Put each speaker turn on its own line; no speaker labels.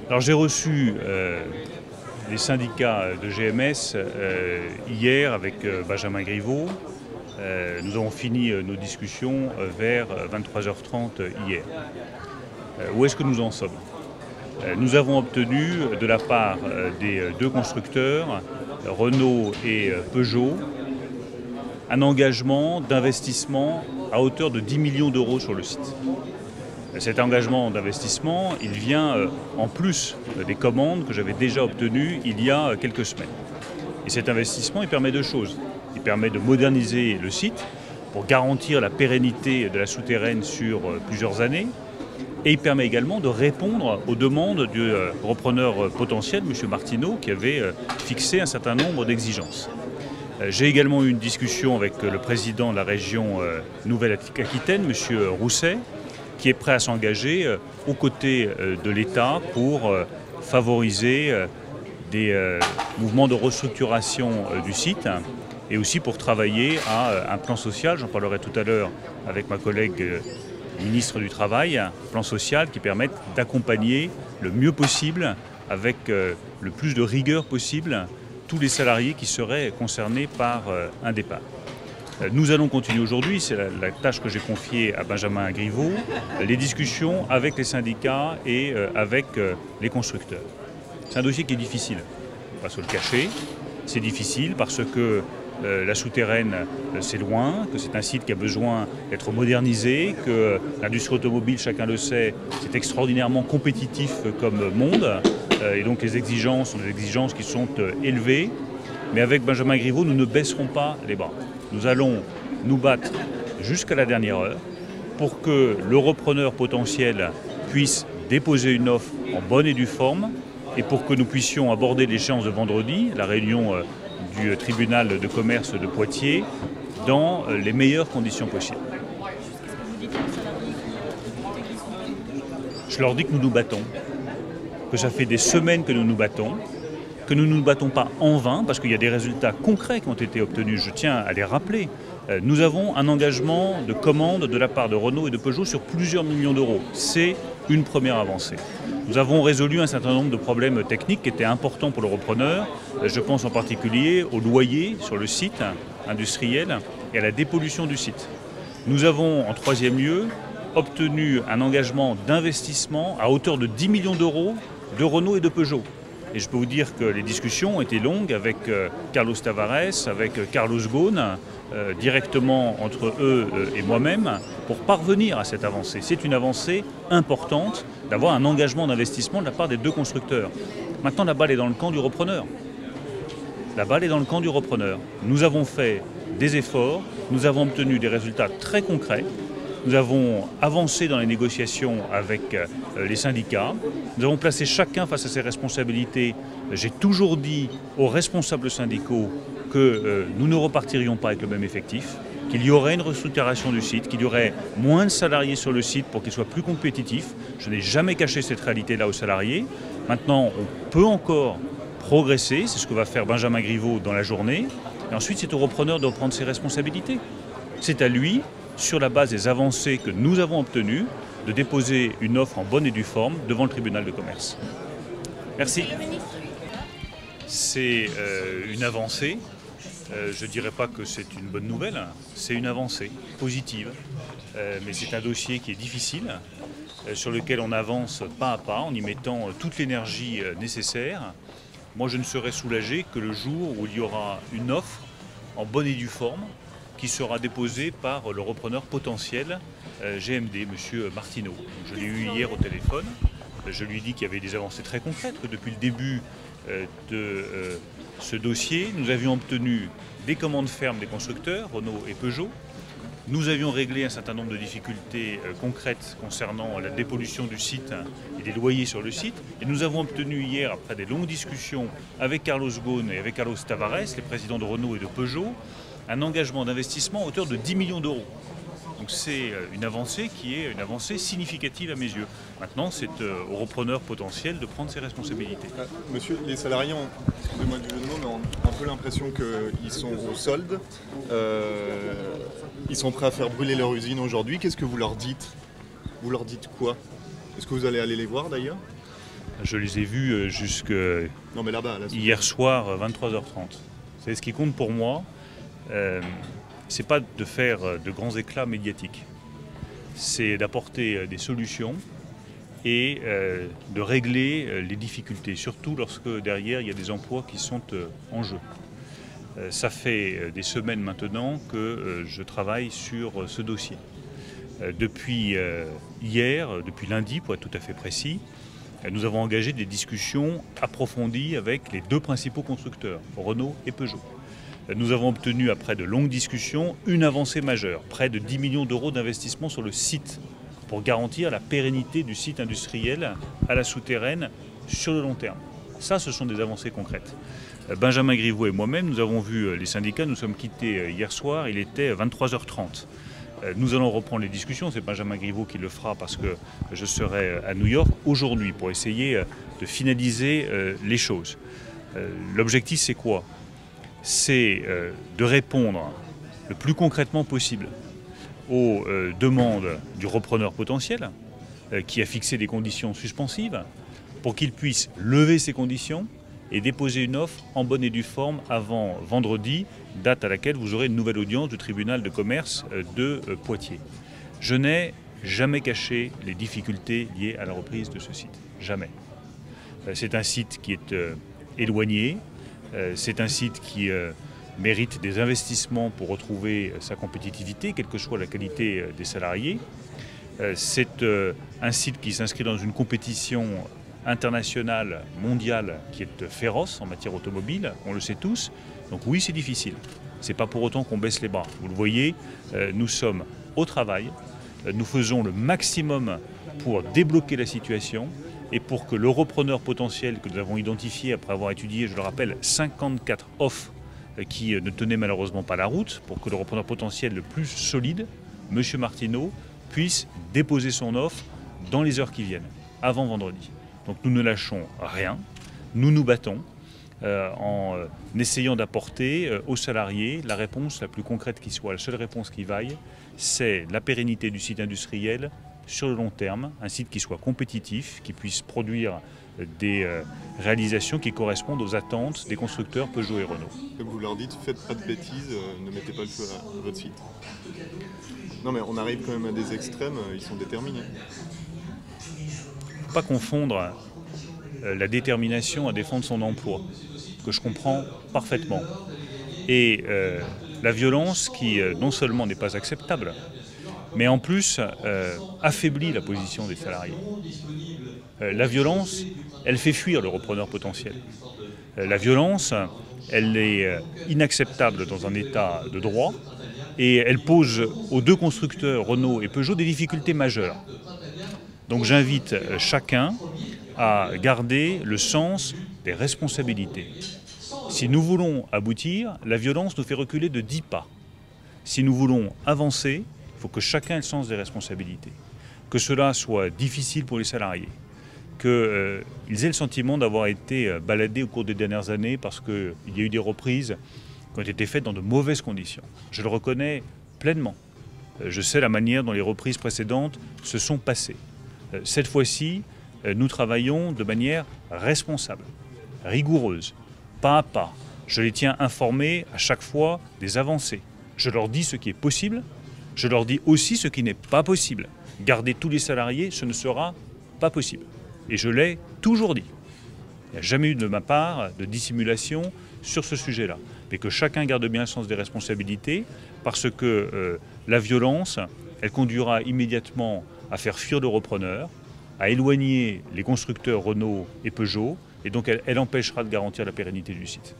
Alors j'ai reçu les syndicats de GMS hier avec Benjamin Griveaux. Nous avons fini nos discussions vers 23h30 hier. Où est-ce que nous en sommes? Nous avons obtenu de la part des deux constructeurs, Renault et Peugeot, un engagement d'investissement à hauteur de 10 millions d'euros sur le site. Cet engagement d'investissement, il vient en plus des commandes que j'avais déjà obtenues il y a quelques semaines. Et cet investissement, il permet deux choses. Il permet de moderniser le site pour garantir la pérennité de la souterraine sur plusieurs années. Et il permet également de répondre aux demandes du repreneur potentiel, M. Martineau, qui avait fixé un certain nombre d'exigences. J'ai également eu une discussion avec le président de la région Nouvelle-Aquitaine, M. Rousset, qui est prêt à s'engager aux côtés de l'État pour favoriser des mouvements de restructuration du site et aussi pour travailler à un plan social. J'en parlerai tout à l'heure avec ma collègue ministre du Travail, un plan social qui permette d'accompagner le mieux possible, avec le plus de rigueur possible, tous les salariés qui seraient concernés par un départ. Nous allons continuer aujourd'hui, c'est la tâche que j'ai confiée à Benjamin Griveaux, les discussions avec les syndicats et avec les constructeurs. C'est un dossier qui est difficile, on va se le cacher. C'est difficile parce que la souterraine, c'est loin, que c'est un site qui a besoin d'être modernisé, que l'industrie automobile, chacun le sait, c'est extraordinairement compétitif comme monde. Et donc les exigences sont des exigences qui sont élevées. Mais avec Benjamin Griveaux, nous ne baisserons pas les bras. Nous allons nous battre jusqu'à la dernière heure pour que le repreneur potentiel puisse déposer une offre en bonne et due forme et pour que nous puissions aborder l'échéance de vendredi, la réunion du tribunal de commerce de Poitiers, dans les meilleures conditions possibles. Je leur dis que nous nous battons, que ça fait des semaines que nous nous battons, que nous ne nous battons pas en vain, parce qu'il y a des résultats concrets qui ont été obtenus, je tiens à les rappeler. Nous avons un engagement de commande de la part de Renault et de Peugeot sur plusieurs millions d'euros. C'est une première avancée. Nous avons résolu un certain nombre de problèmes techniques qui étaient importants pour le repreneur. Je pense en particulier au loyer sur le site industriel et à la dépollution du site. Nous avons, en troisième lieu, obtenu un engagement d'investissement à hauteur de 10 millions d'euros de Renault et de Peugeot. Et je peux vous dire que les discussions ont été longues avec Carlos Tavares, avec Carlos Ghosn, directement entre eux et moi-même, pour parvenir à cette avancée. C'est une avancée importante d'avoir un engagement d'investissement de la part des deux constructeurs. Maintenant, la balle est dans le camp du repreneur. La balle est dans le camp du repreneur. Nous avons fait des efforts, nous avons obtenu des résultats très concrets. Nous avons avancé dans les négociations avec les syndicats. Nous avons placé chacun face à ses responsabilités. J'ai toujours dit aux responsables syndicaux que nous ne repartirions pas avec le même effectif, qu'il y aurait une restructuration du site, qu'il y aurait moins de salariés sur le site pour qu'il soit plus compétitif. Je n'ai jamais caché cette réalité-là aux salariés. Maintenant, on peut encore progresser. C'est ce que va faire Benjamin Griveaux dans la journée. Et ensuite, c'est au repreneur de reprendre ses responsabilités. C'est à lui, sur la base des avancées que nous avons obtenues, de déposer une offre en bonne et due forme devant le tribunal de commerce. Merci. C'est une avancée. Je ne dirais pas que c'est une bonne nouvelle, c'est une avancée positive. Mais c'est un dossier qui est difficile, sur lequel on avance pas à pas en y mettant toute l'énergie nécessaire. Moi, je ne serai soulagé que le jour où il y aura une offre en bonne et due forme, qui sera déposé par le repreneur potentiel GMD, M. Martineau. Je l'ai eu hier au téléphone. Je lui ai dit qu'il y avait des avancées très concrètes, que depuis le début de ce dossier, nous avions obtenu des commandes fermes des constructeurs, Renault et Peugeot. Nous avions réglé un certain nombre de difficultés concrètes concernant la dépollution du site et des loyers sur le site. Et nous avons obtenu hier, après des longues discussions avec Carlos Ghosn et avec Carlos Tavares, les présidents de Renault et de Peugeot, un engagement d'investissement à hauteur de 10 millions d'euros. Donc c'est une avancée qui est une avancée significative à mes yeux. Maintenant, c'est au repreneur potentiel de prendre ses responsabilités.
Monsieur, les salariés ont, excusez-moi du jeu de mots, mais ont un peu l'impression qu'ils sont au solde. Ils sont prêts à faire brûler leur usine aujourd'hui. Qu'est-ce que vous leur dites? Vous leur dites quoi? Est-ce que vous allez aller les voir d'ailleurs?
Je les ai vus jusque
Non, mais là-bas, là,
hier soir, 23h30. Vous savez, ce qui compte pour moi, c'est pas de faire de grands éclats médiatiques. C'est d'apporter des solutions et de régler les difficultés, surtout lorsque derrière il y a des emplois qui sont en jeu. Ça fait des semaines maintenant que je travaille sur ce dossier. Depuis hier, depuis lundi pour être tout à fait précis, nous avons engagé des discussions approfondies avec les deux principaux constructeurs, Renault et Peugeot. Nous avons obtenu, après de longues discussions, une avancée majeure, près de 10 millions d'euros d'investissement sur le site, pour garantir la pérennité du site industriel à la souterraine sur le long terme. Ça, ce sont des avancées concrètes. Benjamin Griveaux et moi-même, nous avons vu les syndicats, nous sommes quittés hier soir, il était 23h30. Nous allons reprendre les discussions, c'est Benjamin Griveaux qui le fera parce que je serai à New York aujourd'hui pour essayer de finaliser les choses. L'objectif, c'est quoi? C'est de répondre le plus concrètement possible aux demandes du repreneur potentiel qui a fixé des conditions suspensives pour qu'il puisse lever ces conditions et déposer une offre en bonne et due forme avant vendredi, date à laquelle vous aurez une nouvelle audience du tribunal de commerce de Poitiers. Je n'ai jamais caché les difficultés liées à la reprise de ce site. Jamais. C'est un site qui est éloigné, c'est un site qui mérite des investissements pour retrouver sa compétitivité, quelle que soit la qualité des salariés. C'est un site qui s'inscrit dans une compétition internationale, mondiale, qui est féroce en matière automobile, on le sait tous. Donc oui, c'est difficile. Ce n'est pas pour autant qu'on baisse les bras. Vous le voyez, nous sommes au travail, nous faisons le maximum pour débloquer la situation et pour que le repreneur potentiel que nous avons identifié après avoir étudié, je le rappelle, 54 offres qui ne tenaient malheureusement pas la route, pour que le repreneur potentiel le plus solide, M. Martineau, puisse déposer son offre dans les heures qui viennent, avant vendredi. Donc nous ne lâchons rien, nous nous battons en essayant d'apporter aux salariés la réponse la plus concrète qui soit. La seule réponse qui vaille, c'est la pérennité du site industriel sur le long terme, un site qui soit compétitif, qui puisse produire des réalisations qui correspondent aux attentes des constructeurs Peugeot et Renault.
Comme vous leur dites, faites pas de bêtises, ne mettez pas le feu à votre site. Non mais on arrive quand même à des extrêmes, ils sont déterminés.
Il ne faut pas confondre la détermination à défendre son emploi, que je comprends parfaitement, et la violence qui non seulement n'est pas acceptable, mais en plus affaiblit la position des salariés. La violence, elle fait fuir le repreneur potentiel. La violence, elle est inacceptable dans un état de droit et elle pose aux deux constructeurs, Renault et Peugeot, des difficultés majeures. Donc j'invite chacun à garder le sens des responsabilités. Si nous voulons aboutir, la violence nous fait reculer de 10 pas. Si nous voulons avancer, il faut que chacun ait le sens des responsabilités. Que cela soit difficile pour les salariés, qu'ils aient le sentiment d'avoir été baladés au cours des dernières années parce qu'il y a eu des reprises qui ont été faites dans de mauvaises conditions. Je le reconnais pleinement. Je sais la manière dont les reprises précédentes se sont passées. Cette fois-ci, nous travaillons de manière responsable, rigoureuse, pas à pas. Je les tiens informés à chaque fois des avancées. Je leur dis ce qui est possible, je leur dis aussi ce qui n'est pas possible. Garder tous les salariés, ce ne sera pas possible. Et je l'ai toujours dit. Il n'y a jamais eu de ma part de dissimulation sur ce sujet-là. Mais que chacun garde bien le sens des responsabilités, parce que la violence, elle conduira immédiatement à faire fuir le repreneur, à éloigner les constructeurs Renault et Peugeot, et donc elle empêchera de garantir la pérennité du site.